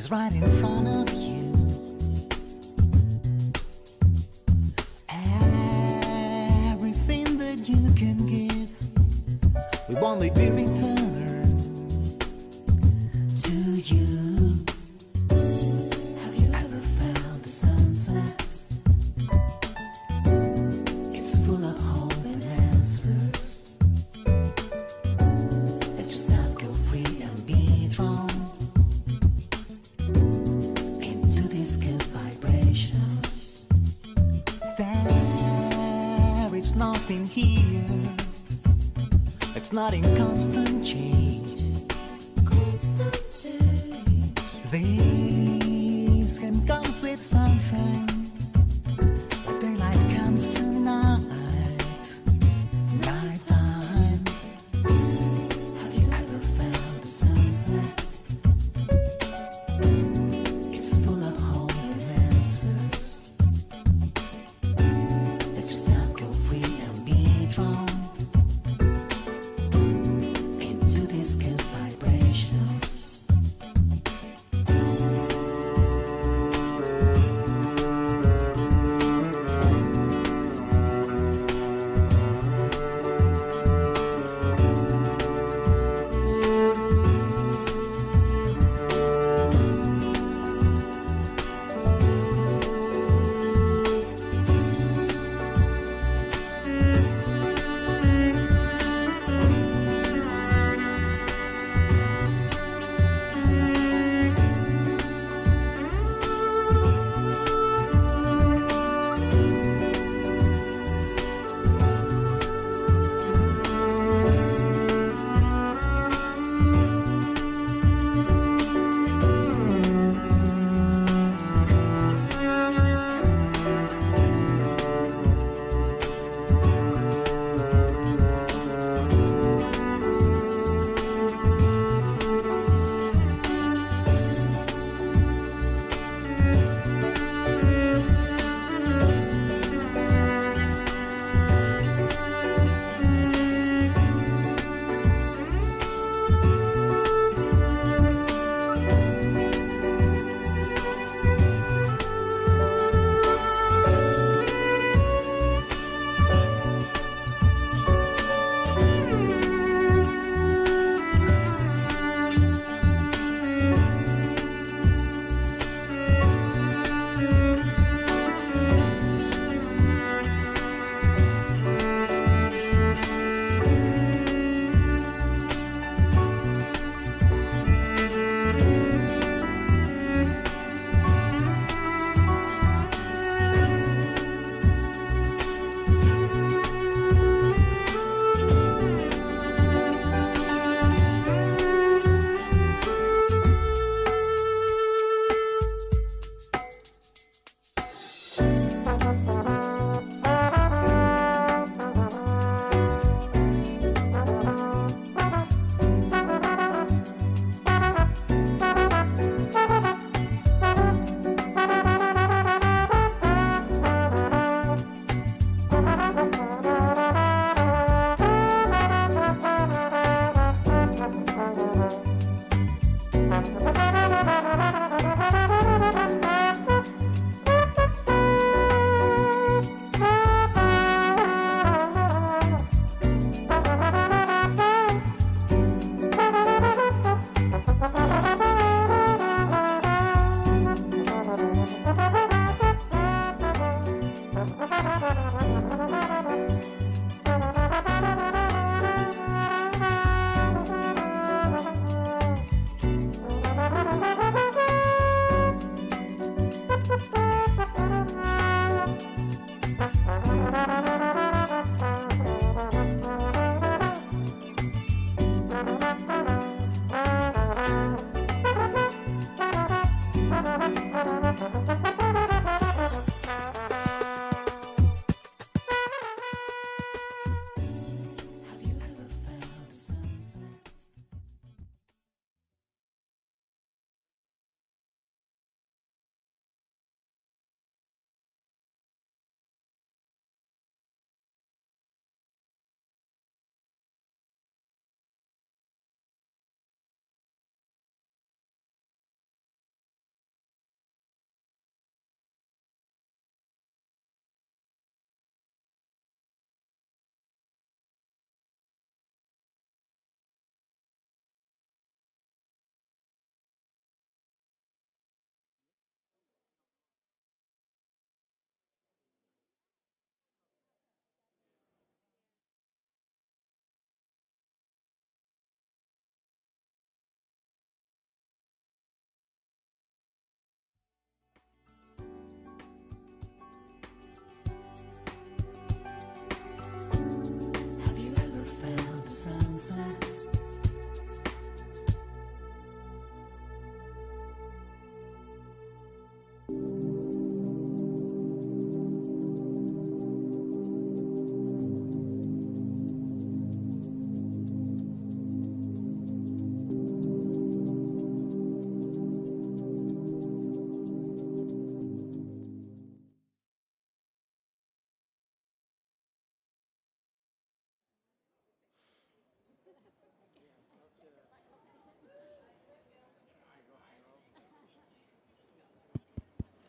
is right in front of you. Everything that you can give will only be returned to you. Have you ever felt the sunset? It's full of hope and answers. Let yourself go free and be drawn into these good vibrations. There is nothing here. It's not in constant change. Constant change. This can comes with something. Like daylight comes to night. Nighttime. Have you ever felt the sunset? It's full of hope and answers. Let yourself go free and be drawn into these good vibrations.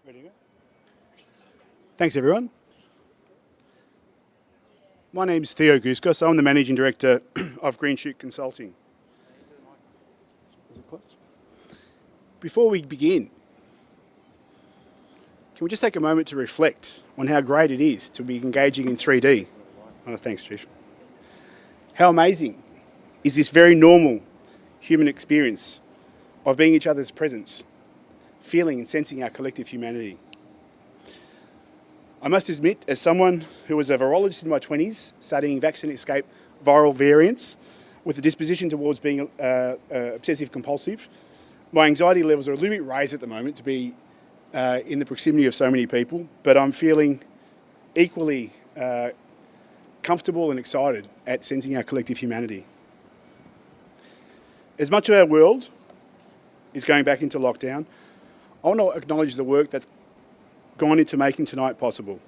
Ready to go? Thanks, everyone. My name is Theo Guskos. I'm the Managing Director of Green Shoot Consulting. Is it close? Before we begin, can we just take a moment to reflect on how great it is to be engaging in 3D? Oh, thanks, Chief. How amazing is this very normal human experience of being each other's presence, feeling and sensing our collective humanity. I must admit, as someone who was a virologist in my 20s, studying vaccine escape viral variants with a disposition towards being obsessive compulsive, my anxiety levels are a little bit raised at the moment to be in the proximity of so many people, but I'm feeling equally comfortable and excited at sensing our collective humanity. As much of our world is going back into lockdown, I want to acknowledge the work that's gone into making tonight possible.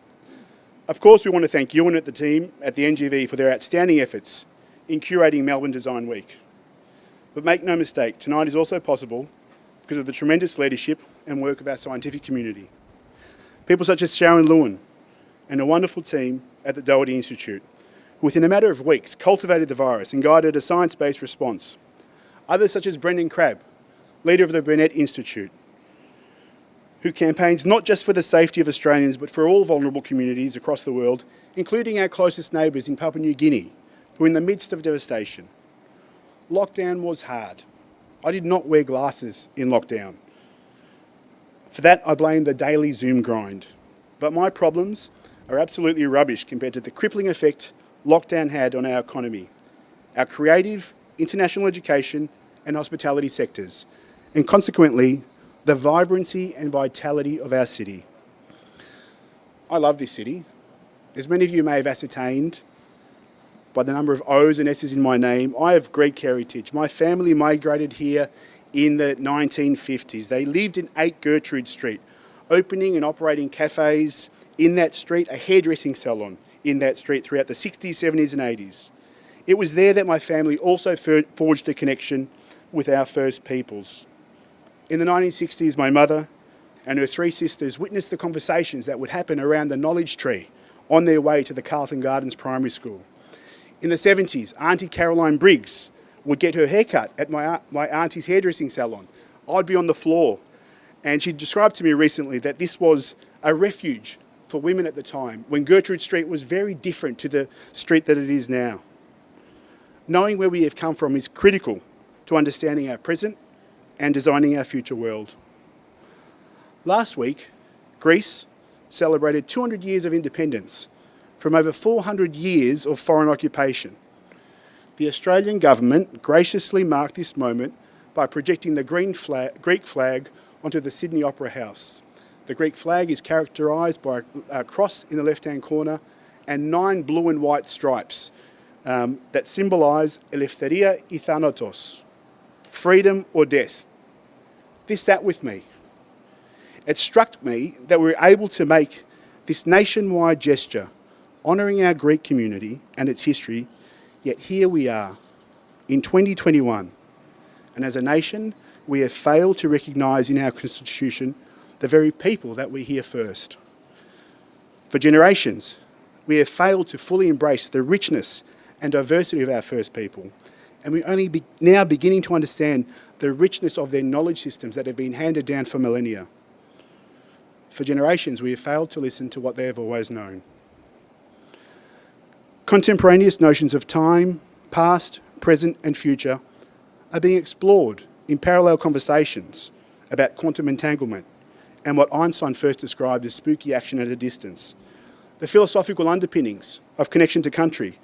Of course, we want to thank you and the team at the NGV for their outstanding efforts in curating Melbourne Design Week. But make no mistake, tonight is also possible because of the tremendous leadership and work of our scientific community. People such as Sharon Lewin and a wonderful team at the Doherty Institute, who within a matter of weeks cultivated the virus and guided a science-based response. Others such as Brendan Crabb, leader of the Burnett Institute, who campaigns not just for the safety of Australians but for all vulnerable communities across the world, including our closest neighbours in Papua New Guinea, who are in the midst of devastation. Lockdown was hard. I did not wear glasses in lockdown. For that, I blame the daily Zoom grind. But my problems are absolutely rubbish compared to the crippling effect lockdown had on our economy, our creative, international education and hospitality sectors, and consequently, the vibrancy and vitality of our city. I love this city. As many of you may have ascertained by the number of O's and S's in my name, I have Greek heritage. My family migrated here in the 1950s. They lived in 8 Gertrude Street, opening and operating cafes in that street, a hairdressing salon in that street throughout the 60s, 70s and 80s. It was there that my family also forged a connection with our First Peoples. In the 1960s, my mother and her 3 sisters witnessed the conversations that would happen around the knowledge tree on their way to the Carlton Gardens Primary School. In the 70s, Auntie Caroline Briggs would get her haircut at my auntie's hairdressing salon. I'd be on the floor, and she described to me recently that this was a refuge for women at the time, when Gertrude Street was very different to the street that it is now. Knowing where we have come from is critical to understanding our present and designing our future world. Last week, Greece celebrated 200 years of independence from over 400 years of foreign occupation. The Australian government graciously marked this moment by projecting the Greek flag onto the Sydney Opera House. The Greek flag is characterised by a cross in the left-hand corner and 9 blue and white stripes that symbolise eleftheria I thanatos, freedom or death. This sat with me. It struck me that we were able to make this nationwide gesture, honouring our Greek community and its history, yet here we are, in 2021, and as a nation, we have failed to recognise in our Constitution the very people that we hear first. For generations, we have failed to fully embrace the richness and diversity of our First People, and we only now beginning to understand the richness of their knowledge systems that have been handed down for millennia. For generations, we have failed to listen to what they have always known. Contemporaneous notions of time, past, present and future are being explored in parallel conversations about quantum entanglement and what Einstein first described as spooky action at a distance. The philosophical underpinnings of connection to country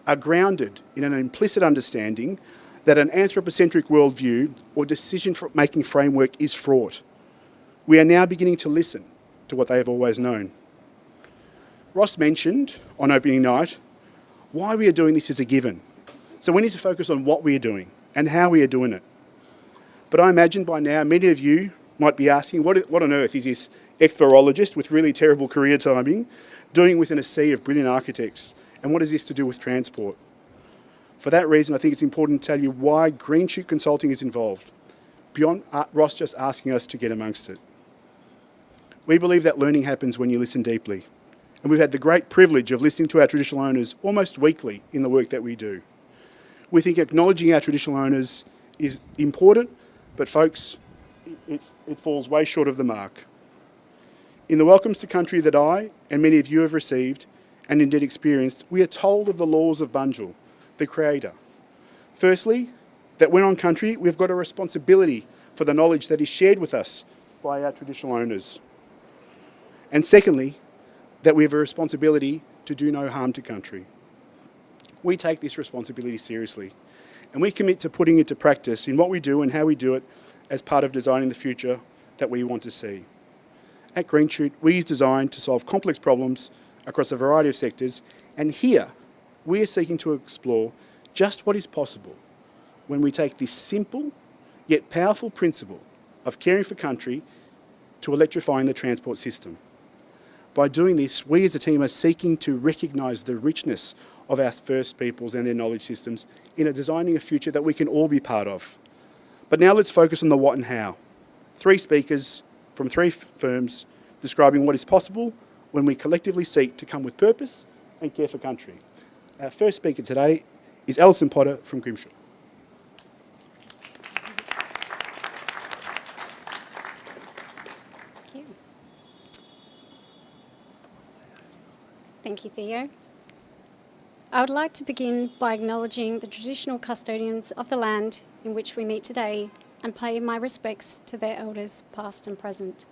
are grounded in an implicit understanding that an anthropocentric worldview or decision-making framework is fraught. We are now beginning to listen to what they have always known. Ross mentioned on opening night why we are doing this is a given. So we need to focus on what we are doing and how we are doing it. But I imagine by now many of you might be asking, what on earth is this ex-virologist with really terrible career timing doing within a sea of brilliant architects? And what is this to do with transport? For that reason, I think it's important to tell you why Green Shoot Consulting is involved, beyond Ross just asking us to get amongst it. We believe that learning happens when you listen deeply, and we've had the great privilege of listening to our traditional owners almost weekly in the work that we do. We think acknowledging our traditional owners is important, but folks, it falls way short of the mark. In the Welcomes to Country that I and many of you have received, and indeed experienced, we are told of the laws of Bunjil, the Creator. Firstly, that when on country, we've got a responsibility for the knowledge that is shared with us by our traditional owners. And secondly, that we have a responsibility to do no harm to country. We take this responsibility seriously, and we commit to putting it to practice in what we do and how we do it as part of designing the future that we want to see. At Green Shoot, we use design to solve complex problems across a variety of sectors, and here we are seeking to explore just what is possible when we take this simple yet powerful principle of caring for country to electrifying the transport system. By doing this, we as a team are seeking to recognise the richness of our First Peoples and their knowledge systems in designing a future that we can all be part of. But now let's focus on the what and how. 3 speakers from 3 firms describing what is possible when we collectively seek to come with purpose and care for country. Our first speaker today is Alison Potter from Grimshaw. Thank you, Theo. I would like to begin by acknowledging the traditional custodians of the land in which we meet today and pay my respects to their elders, past and present.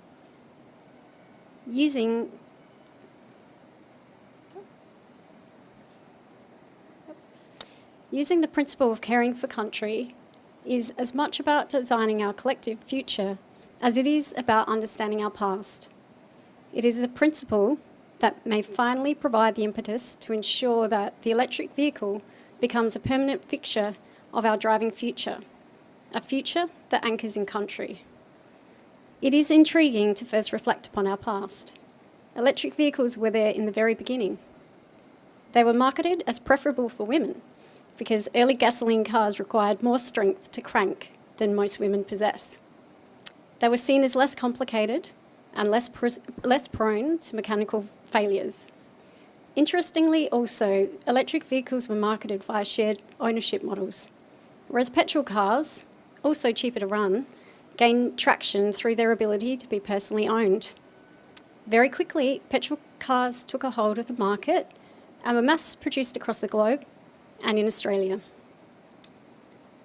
Using the principle of caring for country is as much about designing our collective future as it is about understanding our past. It is a principle that may finally provide the impetus to ensure that the electric vehicle becomes a permanent fixture of our driving future, a future that anchors in country. It is intriguing to first reflect upon our past. Electric vehicles were there in the very beginning. They were marketed as preferable for women because early gasoline cars required more strength to crank than most women possess. They were seen as less complicated and less prone to mechanical failures. Interestingly also, electric vehicles were marketed via shared ownership models, whereas petrol cars, also cheaper to run, gained traction through their ability to be personally owned. Very quickly, petrol cars took a hold of the market and were mass-produced across the globe and in Australia.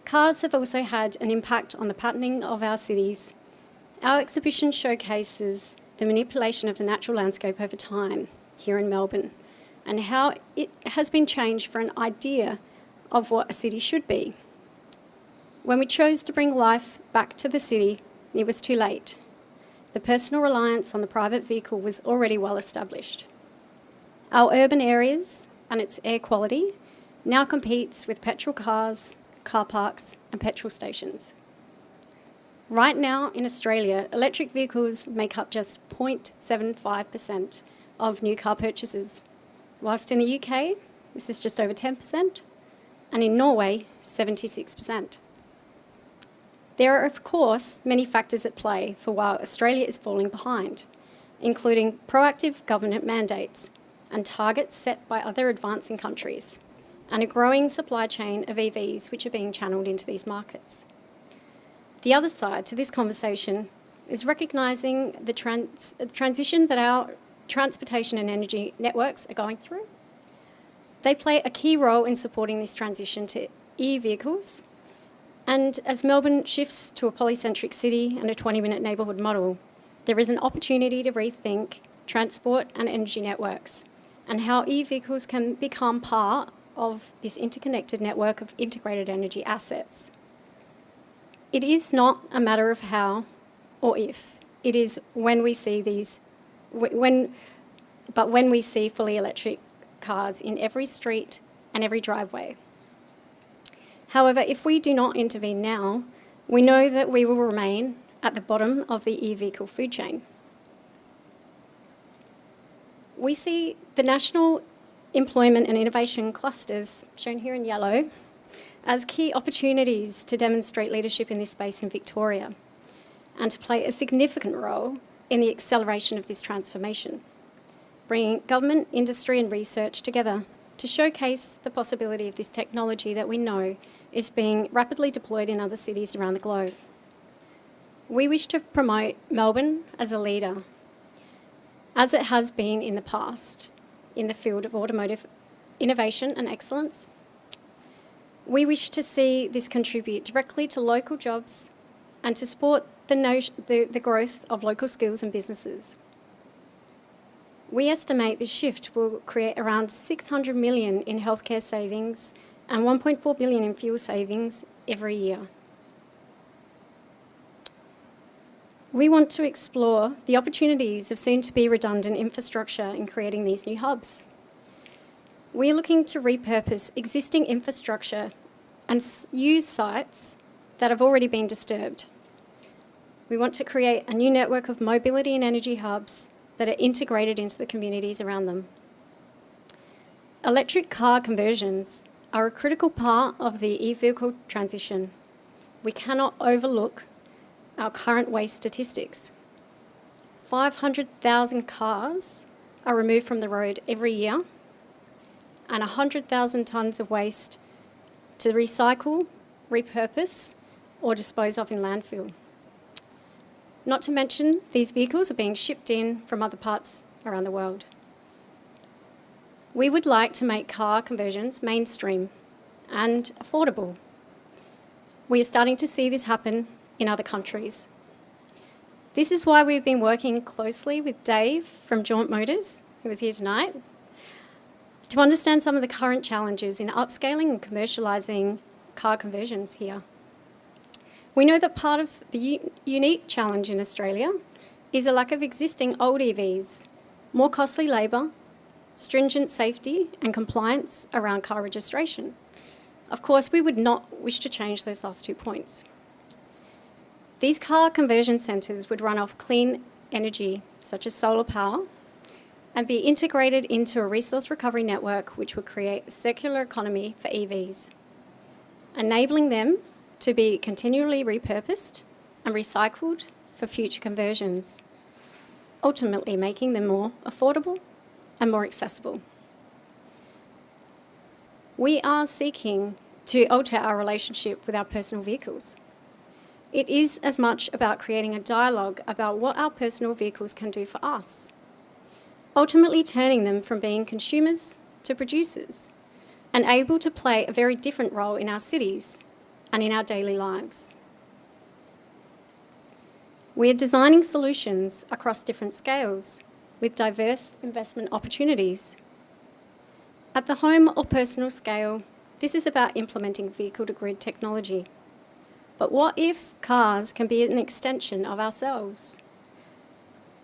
Cars have also had an impact on the patterning of our cities. Our exhibition showcases the manipulation of the natural landscape over time here in Melbourne and how it has been changed for an idea of what a city should be. When we chose to bring life back to the city, it was too late. The personal reliance on the private vehicle was already well established. Our urban areas and its air quality now competes with petrol cars, car parks and petrol stations. Right now in Australia, electric vehicles make up just 0.75% of new car purchases, whilst in the UK, this is just over 10%, and in Norway, 76%. There are, of course, many factors at play for why Australia is falling behind, including proactive government mandates and targets set by other advancing countries, and a growing supply chain of EVs which are being channelled into these markets. The other side to this conversation is recognising the transition that our transportation and energy networks are going through. They play a key role in supporting this transition to e-vehicles, and as Melbourne shifts to a polycentric city and a 20-minute neighbourhood model, there is an opportunity to rethink transport and energy networks and how e-vehicles can become part of this interconnected network of integrated energy assets. It is not a matter of how or if. It is when we see when we see fully electric cars in every street and every driveway. However, if we do not intervene now, we know that we will remain at the bottom of the e-vehicle food chain. We see the national employment and innovation clusters, shown here in yellow, as key opportunities to demonstrate leadership in this space in Victoria and to play a significant role in the acceleration of this transformation, bringing government, industry and research together to showcase the possibility of this technology that we know is being rapidly deployed in other cities around the globe. We wish to promote Melbourne as a leader, as it has been in the past, in the field of automotive innovation and excellence. We wish to see this contribute directly to local jobs and to support the growth of local skills and businesses. We estimate this shift will create around 600 million in healthcare savings and 1.4 billion in fuel savings every year. We want to explore the opportunities of soon-to-be redundant infrastructure in creating these new hubs. We're looking to repurpose existing infrastructure and use sites that have already been disturbed. We want to create a new network of mobility and energy hubs that are integrated into the communities around them. Electric car conversions are a critical part of the e-vehicle transition. We cannot overlook our current waste statistics. 500,000 cars are removed from the road every year, and 100,000 tonnes of waste to recycle, repurpose, or dispose of in landfill. Not to mention, these vehicles are being shipped in from other parts around the world. We would like to make car conversions mainstream and affordable. We are starting to see this happen in other countries. This is why we've been working closely with Dave from Jaunt Motors, who is here tonight, to understand some of the current challenges in upscaling and commercialising car conversions here. We know that part of the unique challenge in Australia is a lack of existing old EVs, more costly labour, stringent safety and compliance around car registration. Of course, we would not wish to change those last 2 points. These car conversion centres would run off clean energy, such as solar power, and be integrated into a resource recovery network which would create a circular economy for EVs, enabling them to be continually repurposed and recycled for future conversions, ultimately making them more affordable and more accessible. We are seeking to alter our relationship with our personal vehicles. It is as much about creating a dialogue about what our personal vehicles can do for us, ultimately turning them from being consumers to producers and able to play a very different role in our cities and in our daily lives. We are designing solutions across different scales with diverse investment opportunities. At the home or personal scale, this is about implementing vehicle-to-grid technology. But what if cars can be an extension of ourselves?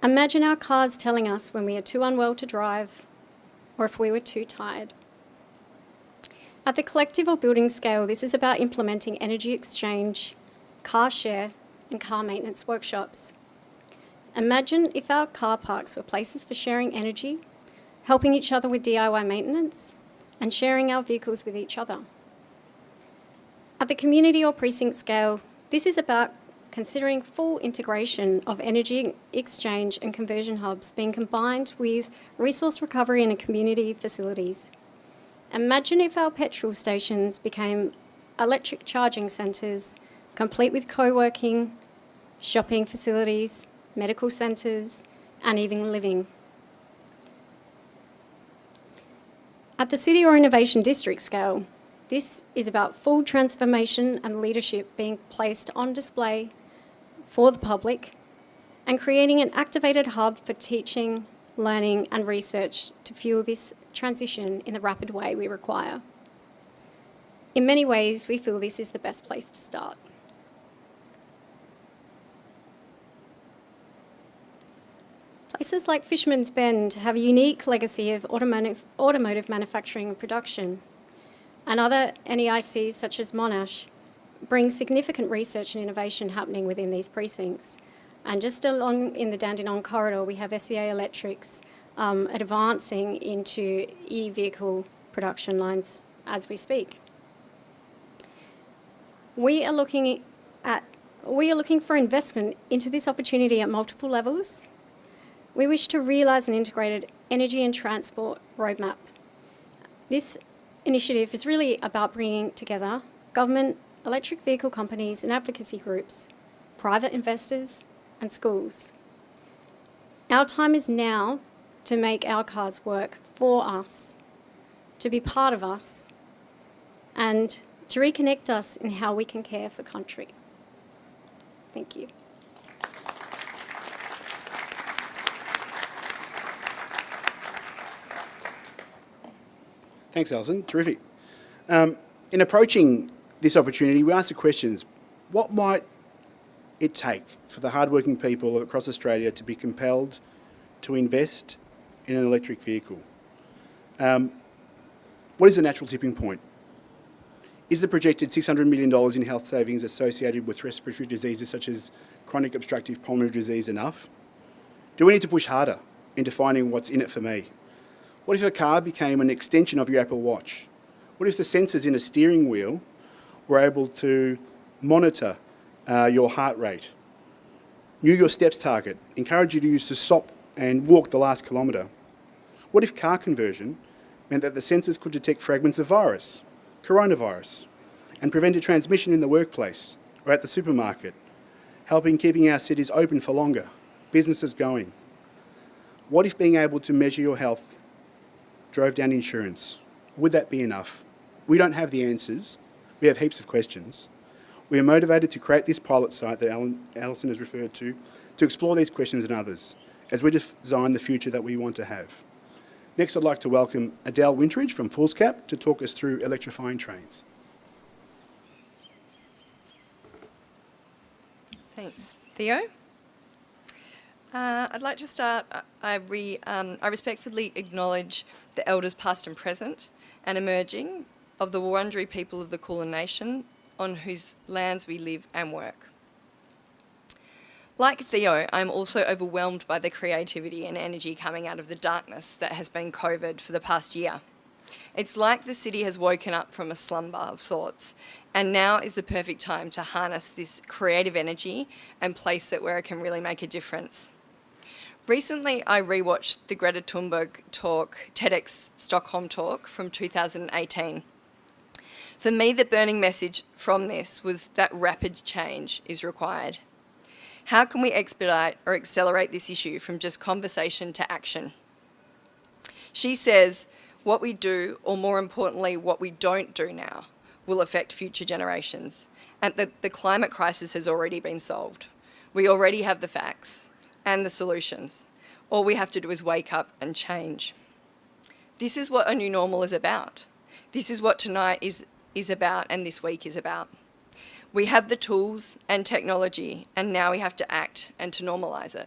Imagine our cars telling us when we are too unwell to drive or if we were too tired. At the collective or building scale, this is about implementing energy exchange, car share, and car maintenance workshops. Imagine if our car parks were places for sharing energy, helping each other with DIY maintenance, and sharing our vehicles with each other. At the community or precinct scale, this is about considering full integration of energy exchange and conversion hubs being combined with resource recovery and community facilities. Imagine if our petrol stations became electric charging centres, complete with co-working, shopping facilities, medical centres, and even living. At the city or innovation district scale, this is about full transformation and leadership being placed on display for the public and creating an activated hub for teaching, learning and research to fuel this transition in the rapid way we require. In many ways, we feel this is the best place to start. Places like Fisherman's Bend have a unique legacy of automotive manufacturing and production, and other NEICs such as Monash bring significant research and innovation happening within these precincts. And just along in the Dandenong corridor, we have SEA Electrics advancing into e-vehicle production lines as we speak. We are looking for investment into this opportunity at multiple levels We wish to realise an integrated energy and transport roadmap. This initiative is really about bringing together government, electric vehicle companies and advocacy groups, private investors and schools. Our time is now to make our cars work for us, to be part of us, and to reconnect us in how we can care for country. Thank you. Thanks, Alison. Terrific. In approaching this opportunity, we asked the questions: what might it take for the hardworking people across Australia to be compelled to invest in an electric vehicle? What is the natural tipping point? Is the projected $600 million in health savings associated with respiratory diseases such as chronic obstructive pulmonary disease enough? Do we need to push harder in defining what's in it for me? What if a car became an extension of your Apple Watch? What if the sensors in a steering wheel were able to monitor your heart rate, knew your steps target, encourage you to use to stop and walk the last kilometre? What if car conversion meant that the sensors could detect fragments of virus, coronavirus, and prevent a transmission in the workplace or at the supermarket, helping keeping our cities open for longer, businesses going? What if being able to measure your health drove down insurance? Would that be enough? We don't have the answers. We have heaps of questions. We are motivated to create this pilot site that Alison has referred to explore these questions and others as we design the future that we want to have. Next, I'd like to welcome Adele Wintridge from Foolscap to talk us through electrifying trains. Thanks, Theo. I'd like to start. I respectfully acknowledge the elders past and present and emerging of the Wurundjeri people of the Kulin Nation on whose lands we live and work. Like Theo, I'm also overwhelmed by the creativity and energy coming out of the darkness that has been COVID for the past year. It's like the city has woken up from a slumber of sorts, and now is the perfect time to harness this creative energy and place it where it can really make a difference. Recently, I rewatched the Greta Thunberg talk, TEDx Stockholm talk from 2018. For me, the burning message from this was that rapid change is required. How can we expedite or accelerate this issue from just conversation to action? She says, what we do, or more importantly, what we don't do now, will affect future generations, and that the climate crisis has already been solved. We already have the facts and the solutions. All we have to do is wake up and change. This is what a new normal is about. This is what tonight is about and this week is about. We have the tools and technology, and now we have to act and to normalise it.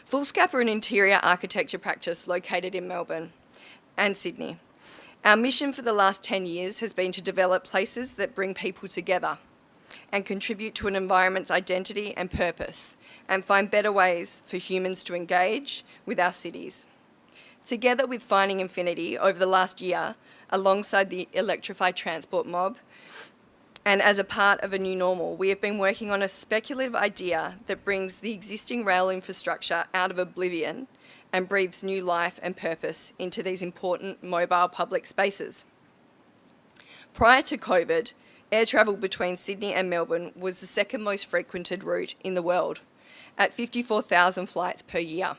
Foolscap are an interior architecture practice located in Melbourne and Sydney. Our mission for the last 10 years has been to develop places that bring people together and contribute to an environment's identity and purpose, and find better ways for humans to engage with our cities. Together with Finding Infinity over the last year, alongside the electrified transport mob, and as a part of a new normal, we have been working on a speculative idea that brings the existing rail infrastructure out of oblivion and breathes new life and purpose into these important mobile public spaces. Prior to COVID, air travel between Sydney and Melbourne was the second most frequented route in the world, at 54,000 flights per year.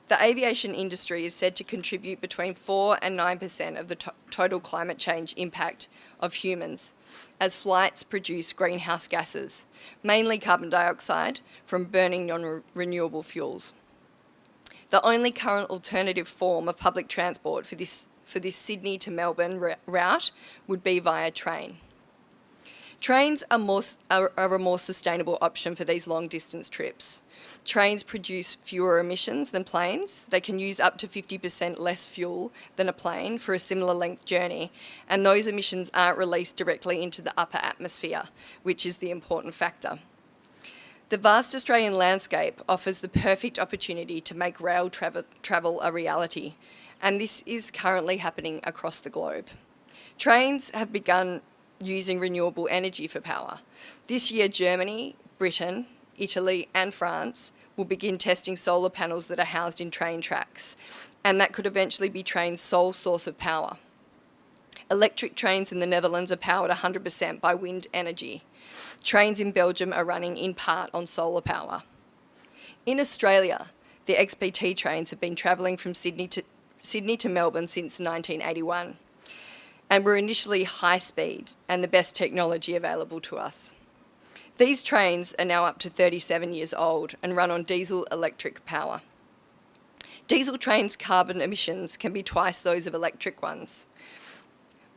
The aviation industry is said to contribute between 4 and 9% of the total climate change impact of humans, as flights produce greenhouse gases, mainly carbon dioxide from burning non-renewable fuels. The only current alternative form of public transport for this Sydney to Melbourne route would be via train. Trains are a more sustainable option for these long-distance trips. Trains produce fewer emissions than planes. They can use up to 50% less fuel than a plane for a similar length journey, and those emissions aren't released directly into the upper atmosphere, which is the important factor. The vast Australian landscape offers the perfect opportunity to make rail travel a reality, and this is currently happening across the globe. Trains have begun using renewable energy for power. This year, Germany, Britain, Italy and France will begin testing solar panels that are housed in train tracks, and that could eventually be trains' sole source of power. Electric trains in the Netherlands are powered 100% by wind energy. Trains in Belgium are running in part on solar power. In Australia, the XPT trains have been travelling from Sydney to Melbourne since 1981, and were initially high speed and the best technology available to us. These trains are now up to 37 years old and run on diesel-electric power. Diesel trains' carbon emissions can be twice those of electric ones.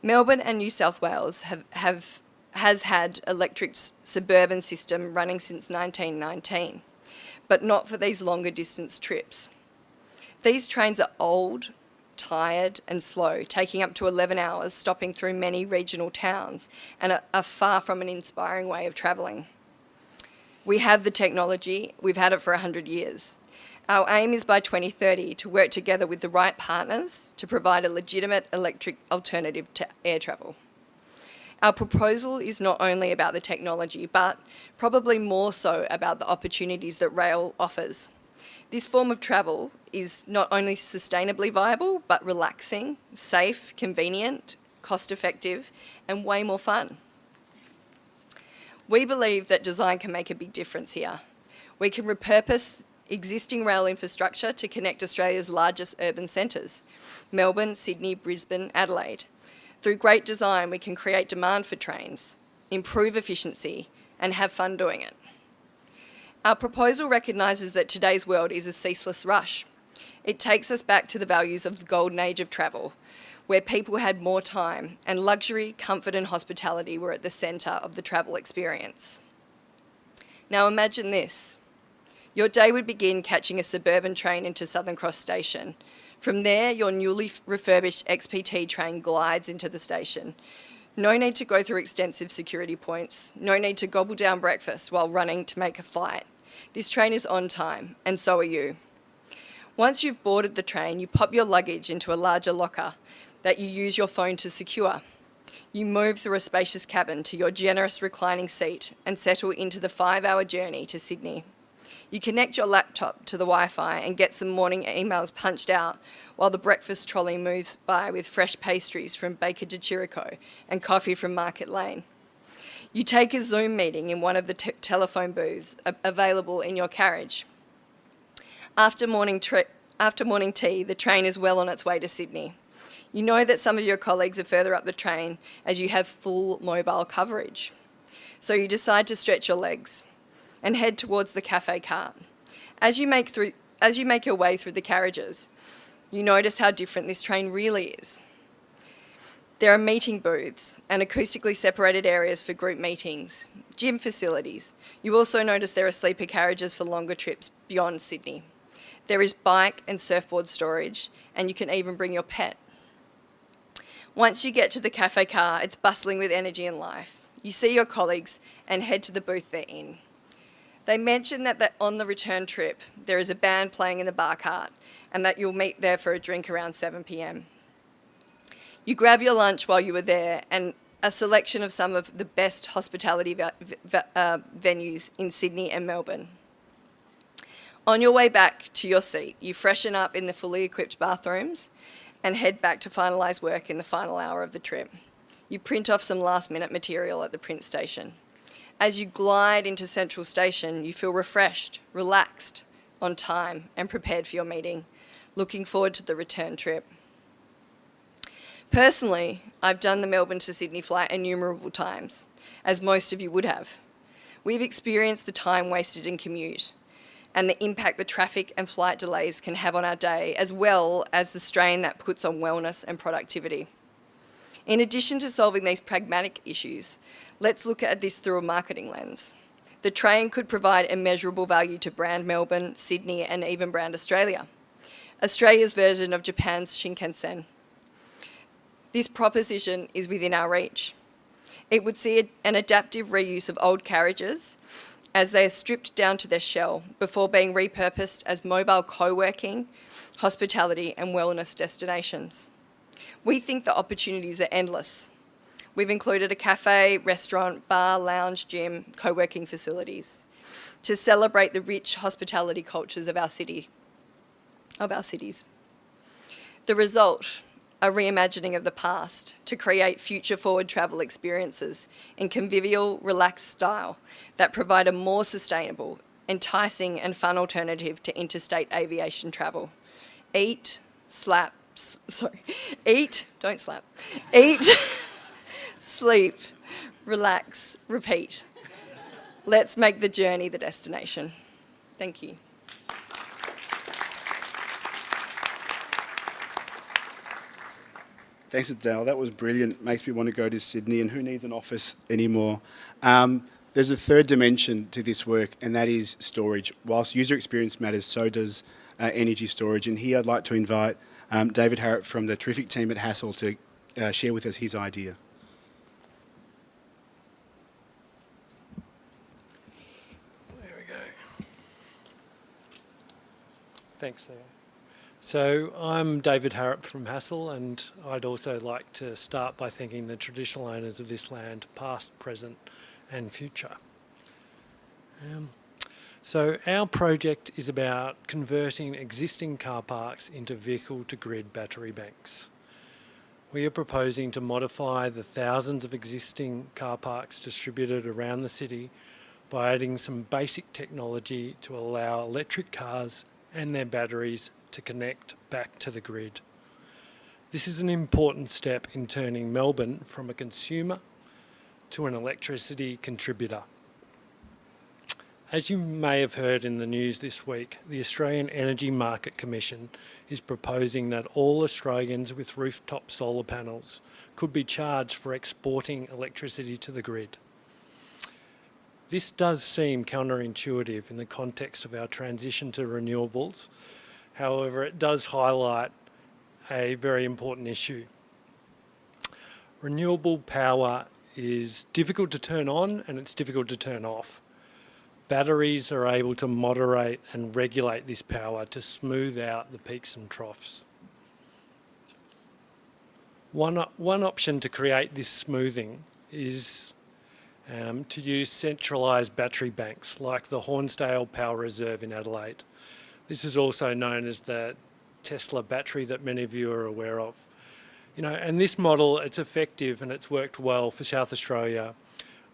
Melbourne and New South Wales has had electric suburban system running since 1919, but not for these longer distance trips. These trains are old, tired and slow, taking up to 11 hours, stopping through many regional towns, and are far from an inspiring way of travelling. We have the technology, we've had it for 100 years. Our aim is by 2030 to work together with the right partners to provide a legitimate electric alternative to air travel. Our proposal is not only about the technology, but probably more so about the opportunities that rail offers. This form of travel is not only sustainably viable, but relaxing, safe, convenient, cost-effective, and way more fun. We believe that design can make a big difference here. We can repurpose existing rail infrastructure to connect Australia's largest urban centres, Melbourne, Sydney, Brisbane, Adelaide. Through great design, we can create demand for trains, improve efficiency, and have fun doing it. Our proposal recognises that today's world is a ceaseless rush. It takes us back to the values of the golden age of travel, where people had more time and luxury, comfort and hospitality were at the centre of the travel experience. Now imagine this. Your day would begin catching a suburban train into Southern Cross Station. From there, your newly refurbished XPT train glides into the station. No need to go through extensive security points, no need to gobble down breakfast while running to make a flight. This train is on time, and so are you. Once you've boarded the train, you pop your luggage into a larger locker that you use your phone to secure. You move through a spacious cabin to your generous reclining seat and settle into the 5-hour journey to Sydney. You connect your laptop to the Wi-Fi and get some morning emails punched out while the breakfast trolley moves by with fresh pastries from Baker de Chirico and coffee from Market Lane. You take a Zoom meeting in one of the telephone booths available in your carriage. After morning tea, the train is well on its way to Sydney. You know that some of your colleagues are further up the train as you have full mobile coverage. So you decide to stretch your legs and head towards the cafe cart. As you make your way through the carriages, you notice how different this train really is. There are meeting booths and acoustically separated areas for group meetings, gym facilities. You also notice there are sleeper carriages for longer trips beyond Sydney. There is bike and surfboard storage, and you can even bring your pet. Once you get to the cafe car, it's bustling with energy and life. You see your colleagues and head to the booth they're in. They mention that on the return trip, there is a band playing in the bar cart and that you'll meet there for a drink around 7 p.m. You grab your lunch while you were there and a selection of some of the best hospitality venues in Sydney and Melbourne. On your way back to your seat, you freshen up in the fully equipped bathrooms and head back to finalise work in the final hour of the trip. You print off some last-minute material at the print station. As you glide into Central Station, you feel refreshed, relaxed, on time and prepared for your meeting, looking forward to the return trip. Personally, I've done the Melbourne to Sydney flight innumerable times, as most of you would have. We've experienced the time wasted in commute and the impact the traffic and flight delays can have on our day, as well as the strain that puts on wellness and productivity. In addition to solving these pragmatic issues, let's look at this through a marketing lens. The train could provide immeasurable value to brand Melbourne, Sydney, and even brand Australia. Australia's version of Japan's Shinkansen. This proposition is within our reach. It would see an adaptive reuse of old carriages as they are stripped down to their shell before being repurposed as mobile co-working, hospitality and wellness destinations. We think the opportunities are endless. We've included a cafe, restaurant, bar, lounge, gym, co-working facilities. to celebrate the rich hospitality cultures of our cities. The result, a reimagining of the past to create future-forward travel experiences in convivial, relaxed style that provide a more sustainable, enticing and fun alternative to interstate aviation travel. Eat, don't slap. Eat, sleep, relax, repeat. Let's make the journey the destination. Thank you. Thanks, Adele. That was brilliant. Makes me want to go to Sydney, and who needs an office anymore? There's a third dimension to this work, and that is storage. Whilst user experience matters, so does energy storage. And here I'd like to invite David Harrop from the terrific team at Hassel to share with us his idea. There we go. Thanks, Theo. So I'm David Harrop from Hassel, and I'd also like to start by thanking the traditional owners of this land, past, present and future. So our project is about converting existing car parks into vehicle-to-grid battery banks. We are proposing to modify the thousands of existing car parks distributed around the city by adding some basic technology to allow electric cars and their batteries to connect back to the grid. This is an important step in turning Melbourne from a consumer to an electricity contributor. As you may have heard in the news this week, the Australian Energy Market Commission is proposing that all Australians with rooftop solar panels could be charged for exporting electricity to the grid. This does seem counterintuitive in the context of our transition to renewables. However, it does highlight a very important issue. Renewable power is difficult to turn on and it's difficult to turn off. Batteries are able to moderate and regulate this power to smooth out the peaks and troughs. One option to create this smoothing is to use centralised battery banks like the Hornsdale Power Reserve in Adelaide. This is also known as the Tesla battery that many of you are aware of. And this model, it's effective and it's worked well for South Australia,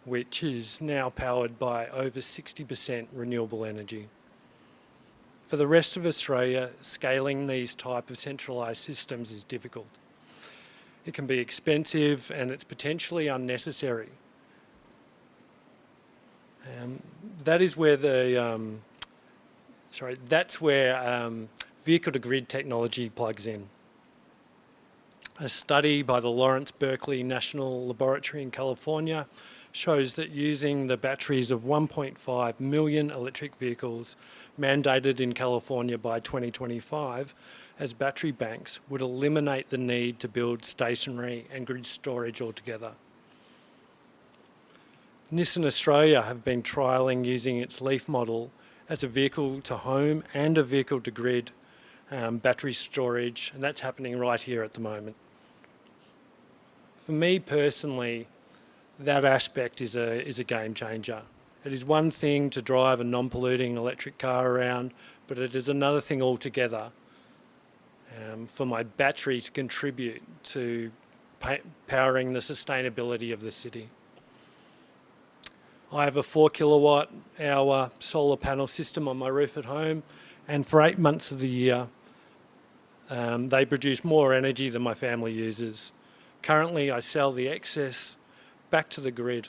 which is now powered by over 60% renewable energy. For the rest of Australia, scaling these type of centralised systems is difficult. It can be expensive and it's potentially unnecessary. That's where vehicle-to-grid technology plugs in. A study by the Lawrence Berkeley National Laboratory in California shows that using the batteries of 1.5 million electric vehicles mandated in California by 2025 as battery banks would eliminate the need to build stationary and grid storage altogether. Nissan Australia have been trialling using its Leaf model as a vehicle-to-home and a vehicle-to-grid battery storage, and that's happening right here at the moment. For me personally, that aspect is a game changer. It is one thing to drive a non-polluting electric car around, but it is another thing altogether for my battery to contribute to powering the sustainability of the city. I have a 4 kilowatt hour solar panel system on my roof at home, and for 8 months of the year, they produce more energy than my family uses. Currently, I sell the excess back to the grid.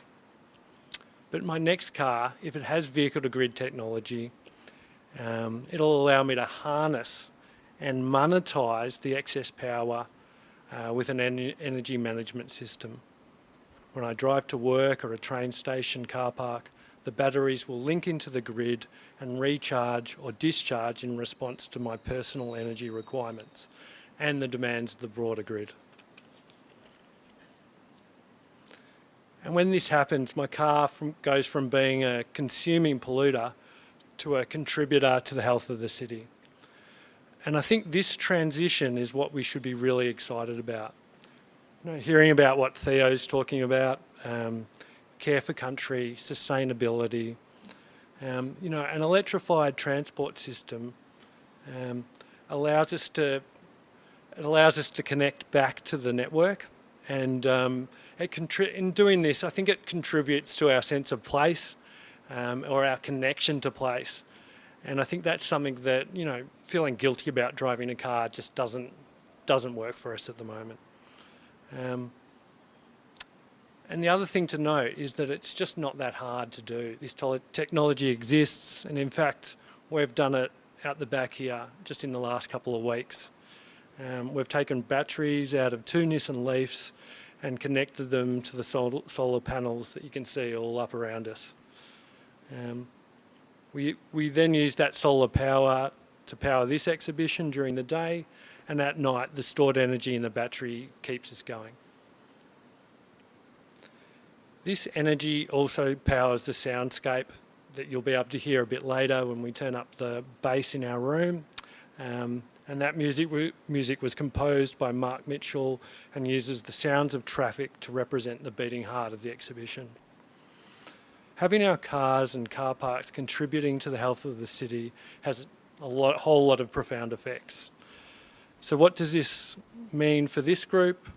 But my next car, if it has vehicle-to-grid technology, it'll allow me to harness and monetize the excess power with an energy management system. When I drive to work or a train station car park, the batteries will link into the grid and recharge or discharge in response to my personal energy requirements and the demands of the broader grid. And when this happens, my car goes from being a consuming polluter to a contributor to the health of the city. And I think this transition is what we should be really excited about. Hearing about what Theo's talking about, care for country, sustainability, An electrified transport system um, allows us to connect back to the network, and in doing this, I think it contributes to our sense of place or our connection to place. And I think that's something that, feeling guilty about driving a car just doesn't work for us at the moment. And the other thing to note is that it's just not that hard to do. This technology exists, and in fact, we've done it out the back here just in the last couple of weeks. We've taken batteries out of 2 Nissan Leafs and connected them to the solar panels that you can see all up around us. We then use that solar power to power this exhibition during the day, and at night the stored energy in the battery keeps us going. This energy also powers the soundscape that you'll be able to hear a bit later when we turn up the bass in our room. And that music was composed by Mark Mitchell and uses the sounds of traffic to represent the beating heart of the exhibition. Having our cars and car parks contributing to the health of the city has a whole lot of profound effects. So what does this mean for this group?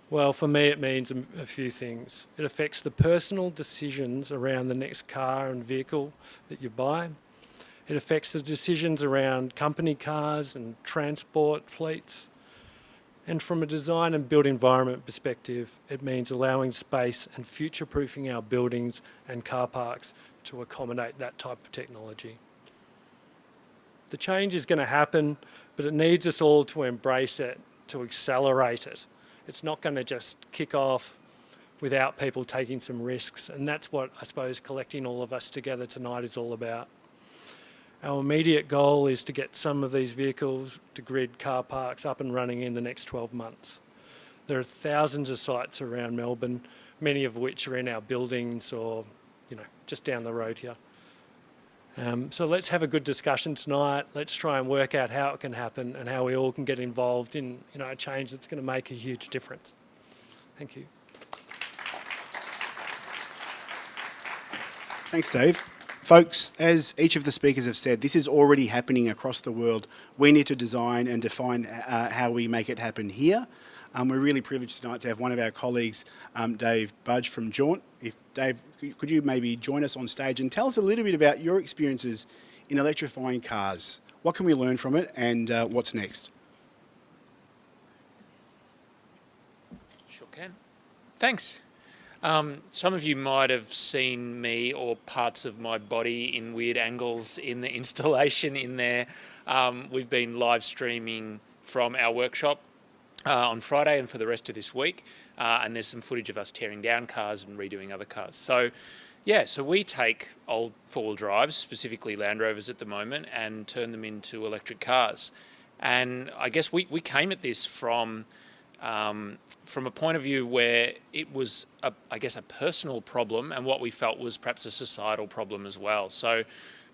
Well, for me it means a few things. It affects the personal decisions around the next car and vehicle that you buy. It affects the decisions around company cars and transport fleets. And from a design and built environment perspective, it means allowing space and future-proofing our buildings and car parks to accommodate that type of technology. The change is going to happen, but it needs us all to embrace it, to accelerate it. It's not going to just kick off without people taking some risks, and that's what I suppose collecting all of us together tonight is all about. Our immediate goal is to get some of these vehicles to grid car parks up and running in the next 12 months. There are thousands of sites around Melbourne, many of which are in our buildings or, just down the road here. So let's have a good discussion tonight. Let's try and work out how it can happen and how we all can get involved in, a change that's going to make a huge difference. Thank you. Thanks, Dave. Folks, as each of the speakers have said, this is already happening across the world. We need to design and define how we make it happen here. We're really privileged tonight to have one of our colleagues, Dave Budge from Jaunt. Dave, could you maybe join us on stage and tell us a little bit about your experiences in electrifying cars? What can we learn from it, and what's next? Sure can. Thanks. Some of you might have seen me or parts of my body in weird angles in the installation in there. We've been live streaming from our workshop on Friday and for the rest of this week. And there's some footage of us tearing down cars and redoing other cars. So we take old four-wheel drives, specifically Land Rovers at the moment, and turn them into electric cars. And I guess we came at this from a point of view where it was, a personal problem, and what we felt was perhaps a societal problem as well. So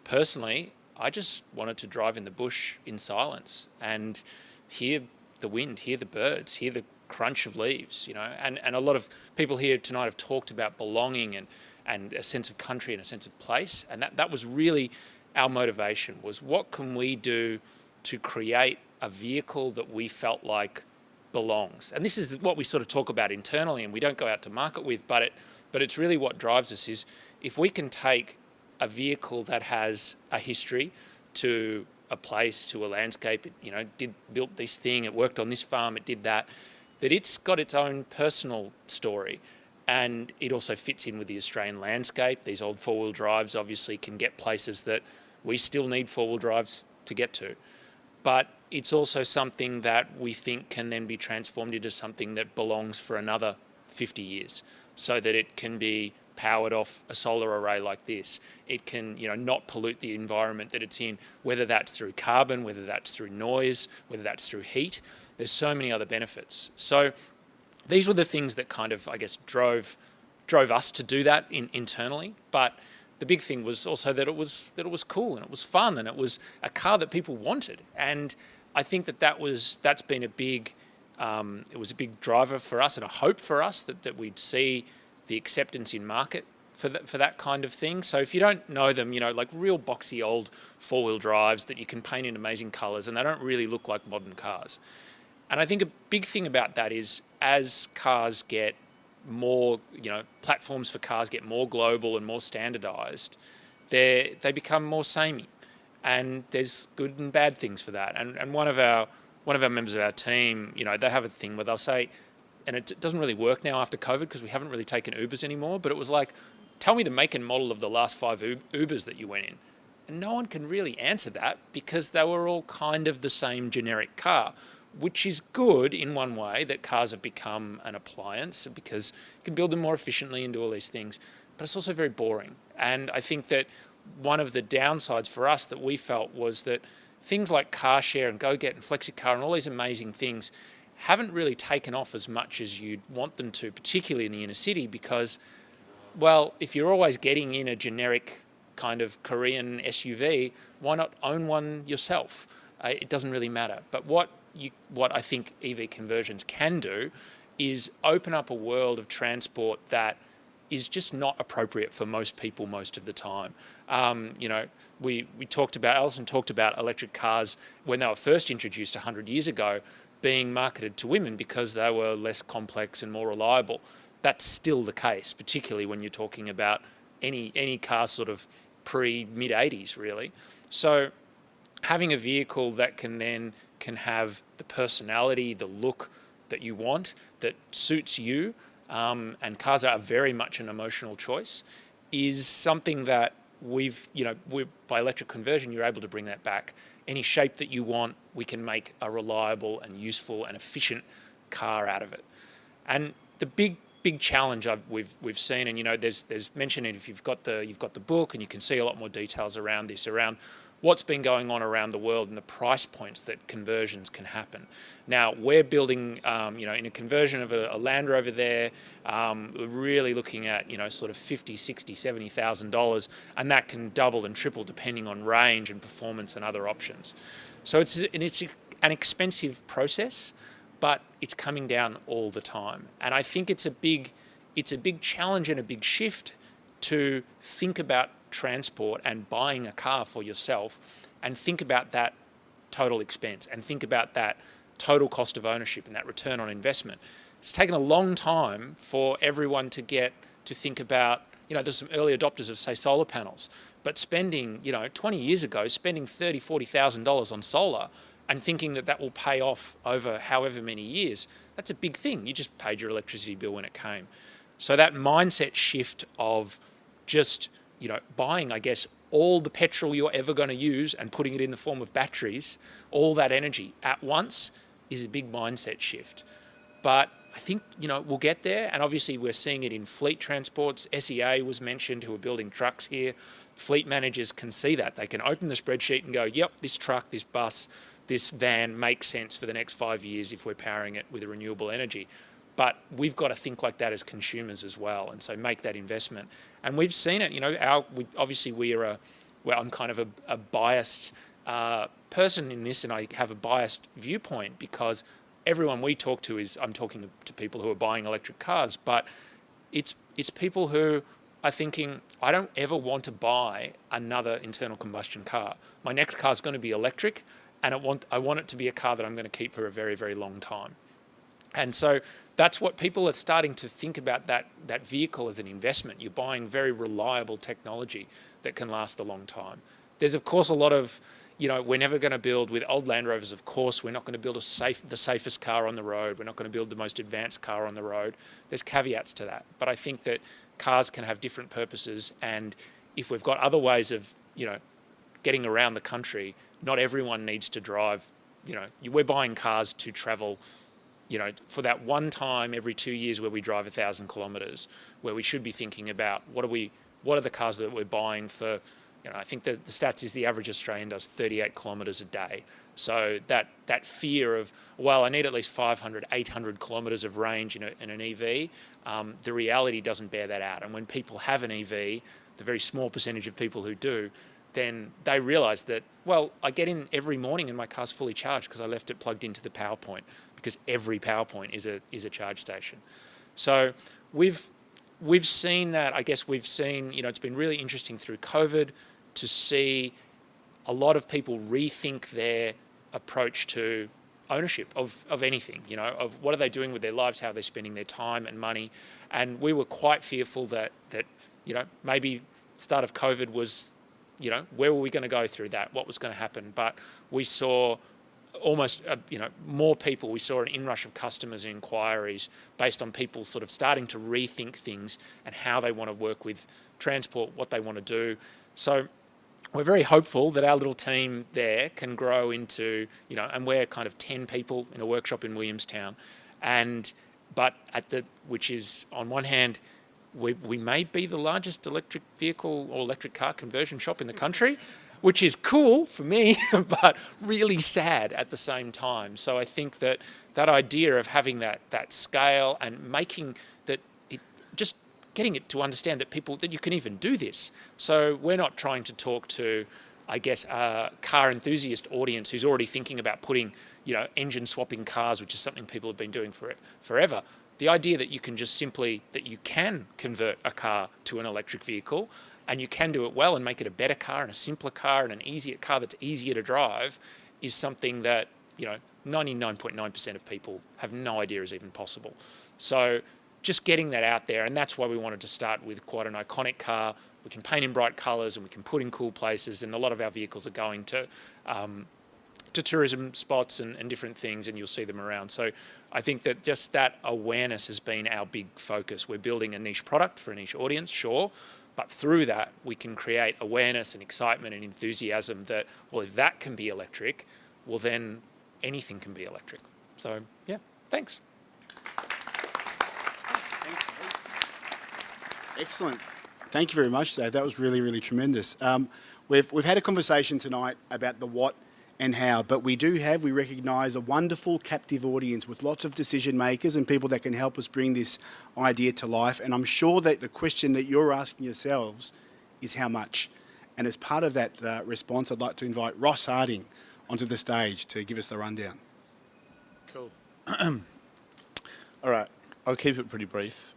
personally, I just wanted to drive in the bush in silence and hear the wind, hear the birds, hear the crunch of leaves, and a lot of people here tonight have talked about belonging and a sense of country and a sense of place, and that was really our motivation, was what can we do to create a vehicle that we felt like belongs. And this is what we sort of talk about internally and we don't go out to market with, but it's really what drives us is if we can take a vehicle that has a history to a place, to a landscape, it built this thing, it worked on this farm, it did that it's got its own personal story. And it also fits in with the Australian landscape. These old four-wheel drives obviously can get places that we still need four-wheel drives to get to. But it's also something that we think can then be transformed into something that belongs for another 50 years, so that it can be powered off a solar array like this. It can, not pollute the environment that it's in, whether that's through carbon, whether that's through noise, whether that's through heat. There's so many other benefits. So these were the things that kind of, drove us to do that internally. But the big thing was also that it was cool and it was fun and it was a car that people wanted. And I think that's been a big driver for us and a hope for us that we'd see the acceptance in market for that kind of thing. So if you don't know them, like real boxy old four-wheel drives that you can paint in amazing colours, and they don't really look like modern cars. And I think a big thing about that is as cars get more, platforms for cars get more global and more standardised, they become more samey. And there's good and bad things for that. And one of our members of our team, they have a thing where they'll say, and it doesn't really work now after COVID because we haven't really taken Ubers anymore, but it was like, tell me the make and model of the last 5 Ubers that you went in. And no one can really answer that because they were all kind of the same generic car, which is good in one way, that cars have become an appliance because you can build them more efficiently and do all these things, but it's also very boring. And I think that one of the downsides for us that we felt was that things like car share and GoGet and FlexiCar and all these amazing things haven't really taken off as much as you'd want them to, particularly in the inner city, because, well, if you're always getting in a generic kind of Korean SUV, why not own one yourself? It doesn't really matter. But what I think EV conversions can do is open up a world of transport that is just not appropriate for most people most of the time. We talked about, Alison talked about electric cars when they were first introduced 100 years ago being marketed to women because they were less complex and more reliable. That's still the case, particularly when you're talking about any car sort of pre-mid-80s, really. So having a vehicle that can have the personality, the look that you want, that suits you, and cars are very much an emotional choice, is something that by electric conversion, you're able to bring that back. Any shape that you want, we can make a reliable and useful and efficient car out of it. And the big challenge we've seen, and there's mentioned it if you've got the book, and you can see a lot more details around this, around what's been going on around the world and the price points that conversions can happen. Now, we're building, in a conversion of a Land Rover there, we're really looking at, sort of $50,000, $60,000, $70,000, and that can double and triple depending on range and performance and other options. So it's an expensive process, but it's coming down all the time. And I think it's a big challenge and a big shift to think about transport and buying a car for yourself, and think about that total expense and think about that total cost of ownership and that return on investment. It's taken a long time for everyone to think about, there's some early adopters of, say, solar panels, but spending, 20 years ago, spending $30,000, $40,000 on solar and thinking that will pay off over however many years, that's a big thing. You just paid your electricity bill when it came. So that mindset shift of just buying, I guess, all the petrol you're ever going to use and putting it in the form of batteries, all that energy at once, is a big mindset shift. But I think, we'll get there. And obviously we're seeing it in fleet transports. SEA was mentioned, who are building trucks here. Fleet managers can see that. They can open the spreadsheet and go, yep, this truck, this bus, this van makes sense for the next 5 years if we're powering it with renewable energy. But we've got to think like that as consumers as well, and so make that investment. And we've seen it. I'm kind of a biased person in this, and I have a biased viewpoint because everyone we talk to I'm talking to people who are buying electric cars, but it's people who are thinking, I don't ever want to buy another internal combustion car. My next car is going to be electric, and I want it to be a car that I'm going to keep for a very, very long time. And so that's what people are starting to think about, that vehicle as an investment. You're buying very reliable technology that can last a long time. There's, of course, a lot of, we're never going to build, with old Land Rovers, of course, we're not going to build the safest car on the road. We're not going to build the most advanced car on the road. There's caveats to that. But I think that cars can have different purposes. And if we've got other ways of, getting around the country, not everyone needs to drive. We're buying cars to travel, for that one time every 2 years where we drive 1,000 kilometres, where we should be thinking about what are the cars that we're buying for. I think the stats is the average Australian does 38 kilometres a day. So that fear of, well, I need at least 500, 800 kilometres of range in an EV, the reality doesn't bear that out. And when people have an EV, the very small percentage of people who do, then they realise that, well, I get in every morning and my car's fully charged because I left it plugged into the power point, because every power point is a charge station. So we've we've seen that, I guess we've seen, it's been really interesting through COVID to see a lot of people rethink their approach to ownership of anything, of what are they doing with their lives, how they're spending their time and money. And we were quite fearful that maybe start of COVID was, where were we going to go through that? What was going to happen? But we saw almost, more people. We saw an inrush of customers and inquiries based on people sort of starting to rethink things and how they want to work with transport, what they want to do. So we're very hopeful that our little team there can grow into, and we're kind of 10 people in a workshop in Williamstown, which is on one hand, we may be the largest electric vehicle or electric car conversion shop in the country, which is cool for me, but really sad at the same time. So I think that idea of having that scale and making that just getting it to understand that you can even do this. So we're not trying to talk to, I guess, a car enthusiast audience who's already thinking about putting, engine swapping cars, which is something people have been doing forever. The idea that you can convert a car to an electric vehicle, and you can do it well and make it a better car and a simpler car and an easier car that's easier to drive, is something that 99.9% of people have no idea is even possible. So just getting that out there, and that's why we wanted to start with quite an iconic car. We can paint in bright colours and we can put in cool places, and a lot of our vehicles are going to tourism spots and different things, and you'll see them around. So I think that just that awareness has been our big focus. We're building a niche product for a niche audience, sure, but through that we can create awareness and excitement and enthusiasm that, well, if that can be electric, well then anything can be electric. So yeah, thanks. Excellent. Thank you very much, Dave. That was really, really tremendous. We've had a conversation tonight about the what and how, but we recognise a wonderful captive audience with lots of decision makers and people that can help us bring this idea to life. And I'm sure that the question that you're asking yourselves is how much. And as part of that response, I'd like to invite Ross Harding onto the stage to give us the rundown. Cool. All right, I'll keep it pretty brief.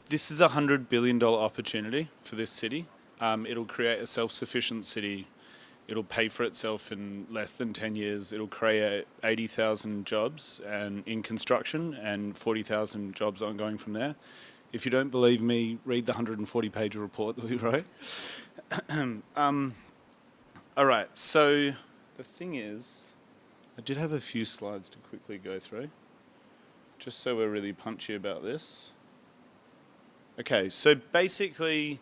This is a $100 billion opportunity for this city. It'll create a self-sufficient city. It'll pay for itself in less than 10 years. It'll create 80,000 jobs in construction and 40,000 jobs ongoing from there. If you don't believe me, read the 140-page report that we wrote. All right, so the thing is, I did have a few slides to quickly go through, just so we're really punchy about this. Okay, so basically,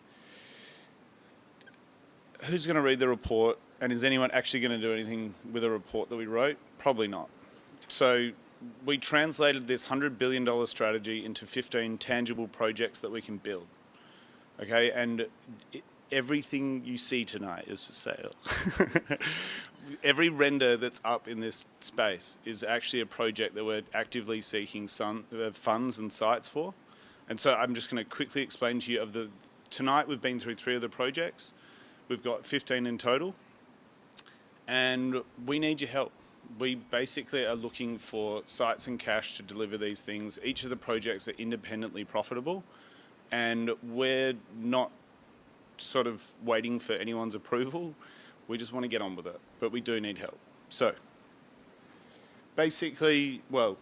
who's going to read the report, and is anyone actually going to do anything with a report that we wrote? Probably not. So we translated this $100 billion strategy into 15 tangible projects that we can build. Okay, and everything you see tonight is for sale. Every render that's up in this space is actually a project that we're actively seeking funds and sites for. And so I'm just going to quickly explain to you tonight we've been through 3 of the projects. We've got 15 in total, and we need your help. We basically are looking for sites and cash to deliver these things. Each of the projects are independently profitable, and we're not sort of waiting for anyone's approval. We just want to get on with it, but we do need help. So basically, well,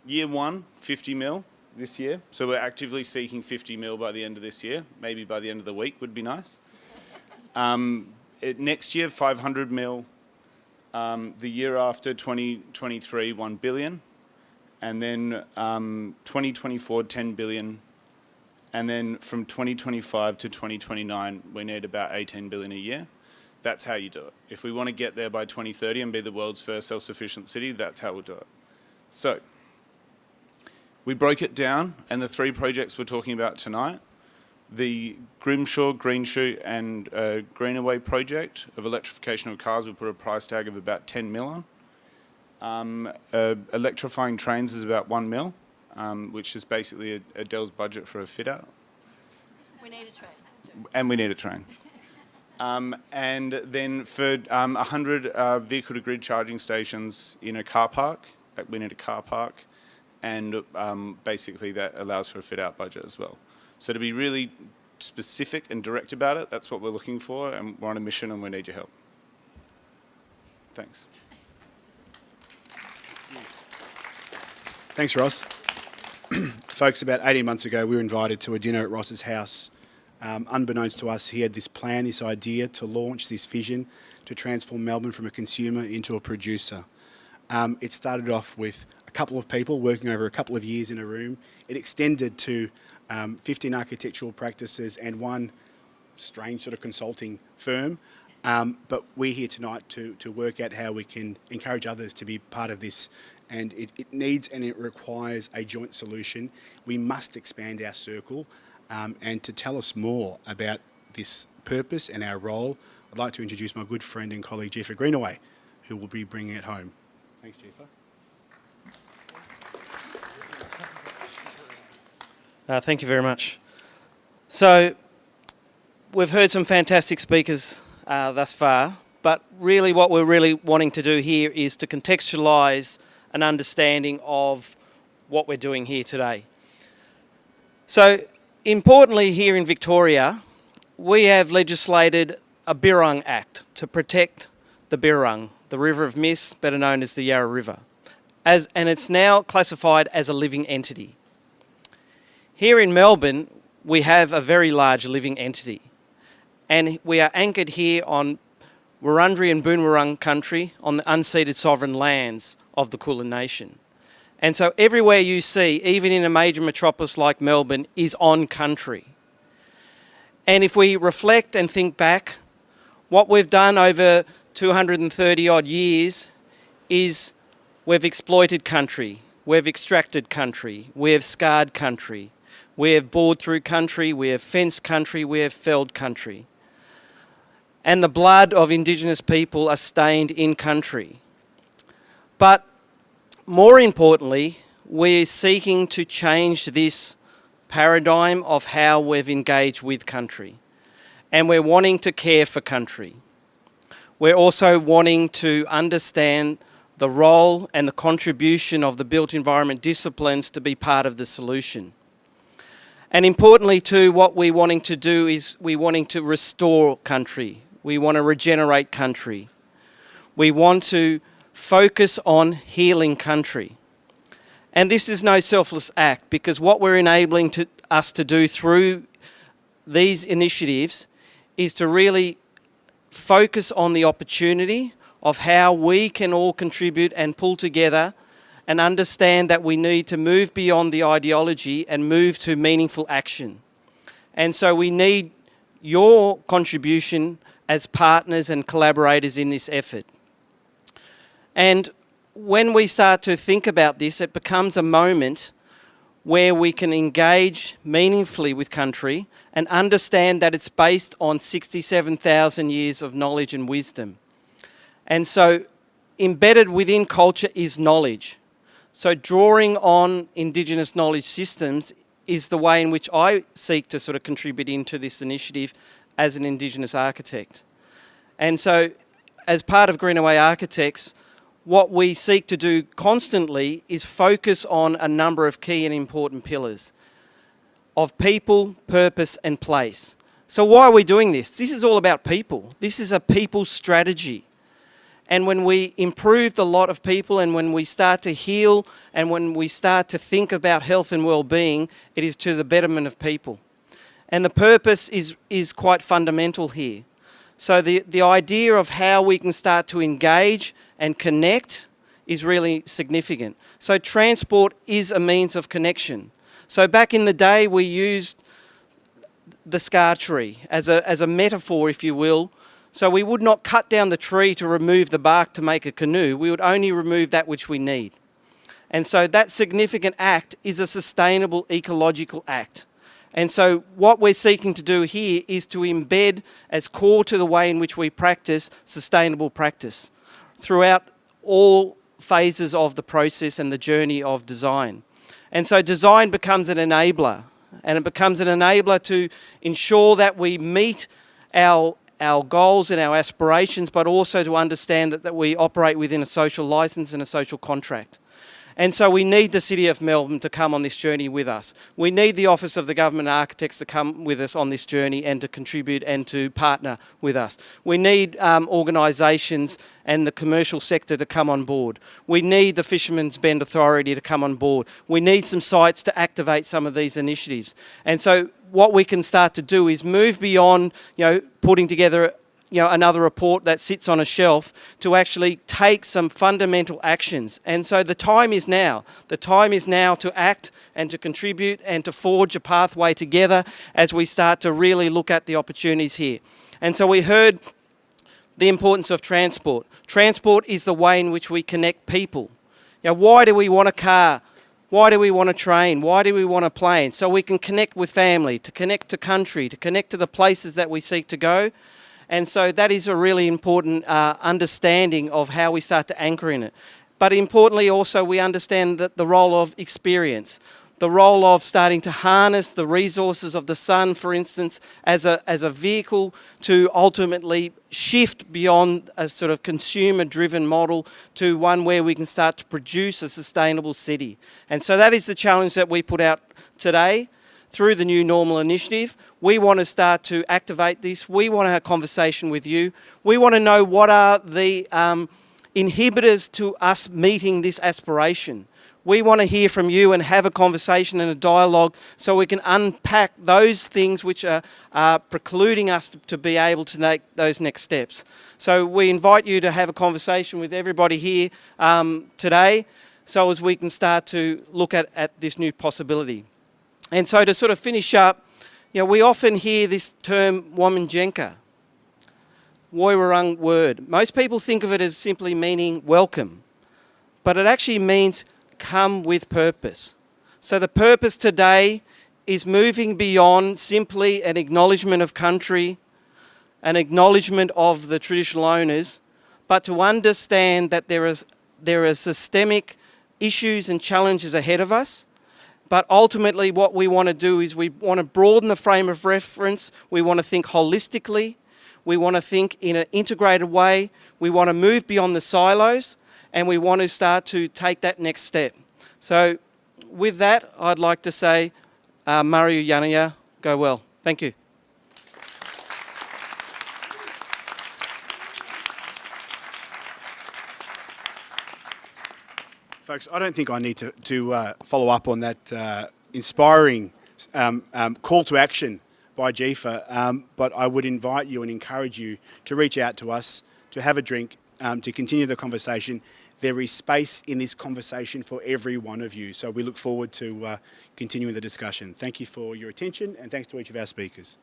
year 1, 50 mil this year. So we're actively seeking 50 mil by the end of this year. Maybe by the end of the week would be nice. Next year, 500 mil. The year after, 2023, 1 billion. And then 2024, 10 billion. And then from 2025 to 2029, we need about 18 billion a year. That's how you do it. If we want to get there by 2030 and be the world's first self-sufficient city, that's how we'll do it. So we broke it down, and the 3 projects we're talking about tonight, the Grimshaw, Greenshoot and Greenaway project of electrification of cars, we put a price tag of about 10 mil on. Electrifying trains is about 1 mil, which is basically a Dell's budget for a fit out. We need a train. And we need a train. And then for 100 vehicle to grid charging stations in a car park, we need a car park. and basically that allows for a fit-out budget as well. So to be really specific and direct about it, that's what we're looking for, and we're on a mission and we need your help. Thanks. Thanks, Ross. Folks, about 18 months ago, we were invited to a dinner at Ross's house. Unbeknownst to us, he had this plan, this idea to launch this vision to transform Melbourne from a consumer into a producer. It started off with a couple of people working over a couple of years in a room. It extended to 15 architectural practices and one strange sort of consulting firm. But we're here tonight to work out how we can encourage others to be part of this. And it needs and it requires a joint solution. We must expand our circle. And to tell us more about this purpose and our role, I'd like to introduce my good friend and colleague, Jefa Greenaway, who will be bringing it home. Thanks, Jefa. Thank you very much. So, we've heard some fantastic speakers thus far, but really what we're really wanting to do here is to contextualise an understanding of what we're doing here today. So, importantly here in Victoria, we have legislated a Birrung Act to protect the Birrung, the River of Mist, better known as the Yarra River, and it's now classified as a living entity. Here in Melbourne, we have a very large living entity, and we are anchored here on Wurundjeri and Boonwurrung country on the unceded sovereign lands of the Kulin Nation. And so everywhere you see, even in a major metropolis like Melbourne, is on country. And if we reflect and think back, what we've done over 230 odd years is we've exploited country, we've extracted country, we have scarred country, we have bored through country, we have fenced country, we have felled country. And the blood of Indigenous people are stained in country. But more importantly, we're seeking to change this paradigm of how we've engaged with country. And we're wanting to care for country. We're also wanting to understand the role and the contribution of the built environment disciplines to be part of the solution. And importantly too, what we're wanting to do is we're wanting to restore country. We want to regenerate country. We want to focus on healing country. And this is no selfless act, because what we're enabling us to do through these initiatives is to really focus on the opportunity of how we can all contribute and pull together and understand that we need to move beyond the ideology and move to meaningful action. And so we need your contribution as partners and collaborators in this effort. And when we start to think about this, it becomes a moment where we can engage meaningfully with country and understand that it's based on 67,000 years of knowledge and wisdom. And so embedded within culture is knowledge. So drawing on Indigenous knowledge systems is the way in which I seek to sort of contribute into this initiative as an Indigenous architect. And so as part of Greenaway Architects, what we seek to do constantly is focus on a number of key and important pillars of people, purpose and place. So why are we doing this? This is all about people. This is a people strategy. And when we improve the lot of people and when we start to heal and when we start to think about health and well-being, it is to the betterment of people. And the purpose is quite fundamental here. So the idea of how we can start to engage and connect is really significant. So transport is a means of connection. So back in the day, we used the scar tree as a metaphor, if you will. So we would not cut down the tree to remove the bark to make a canoe. We would only remove that which we need. And so that significant act is a sustainable ecological act. And so what we're seeking to do here is to embed as core to the way in which we practice sustainable practice throughout all phases of the process and the journey of design. And so design becomes an enabler, and it becomes an enabler to ensure that we meet our goals and our aspirations, but also to understand that we operate within a social license and a social contract. And so we need the City of Melbourne to come on this journey with us. We need the Office of the Government Architects to come with us on this journey and to contribute and to partner with us. We need organisations and the commercial sector to come on board. We need the Fisherman's Bend Authority to come on board. We need some sites to activate some of these initiatives. And so what we can start to do is move beyond, putting together another report that sits on a shelf to actually take some fundamental actions. And so the time is now. The time is now to act and to contribute and to forge a pathway together as we start to really look at the opportunities here. And so we heard the importance of transport. Transport is the way in which we connect people. Why do we want a car? Why do we want a train? Why do we want a plane? So we can connect with family, to connect to country, to connect to the places that we seek to go. And so that is a really important understanding of how we start to anchor in it. But importantly also we understand that the role of experience, the role of starting to harness the resources of the sun, for instance, as a vehicle to ultimately shift beyond a sort of consumer-driven model to one where we can start to produce a sustainable city. And so that is the challenge that we put out today. Through the New Normal initiative, we want to start to activate this. We want to have a conversation with you. We want to know what are the inhibitors to us meeting this aspiration. We want to hear from you and have a conversation and a dialogue so we can unpack those things which are precluding us to be able to take those next steps. So we invite you to have a conversation with everybody here today so as we can start to look at this new possibility. And so to sort of finish up, we often hear this term Wominjenka, Woiwurrung word. Most people think of it as simply meaning welcome, but it actually means come with purpose. So the purpose today is moving beyond simply an acknowledgement of country, an acknowledgement of the traditional owners, but to understand that there are systemic issues and challenges ahead of us. But ultimately what we want to do is we want to broaden the frame of reference. We want to think holistically. We want to think in an integrated way. We want to move beyond the silos and we want to start to take that next step. So with that, I'd like to say, Mariu Yanaya, go well. Thank you. Folks, I don't think I need to follow up on that inspiring call to action by GIFA, but I would invite you and encourage you to reach out to us, to have a drink, to continue the conversation. There is space in this conversation for every one of you, so we look forward to continuing the discussion. Thank you for your attention and thanks to each of our speakers.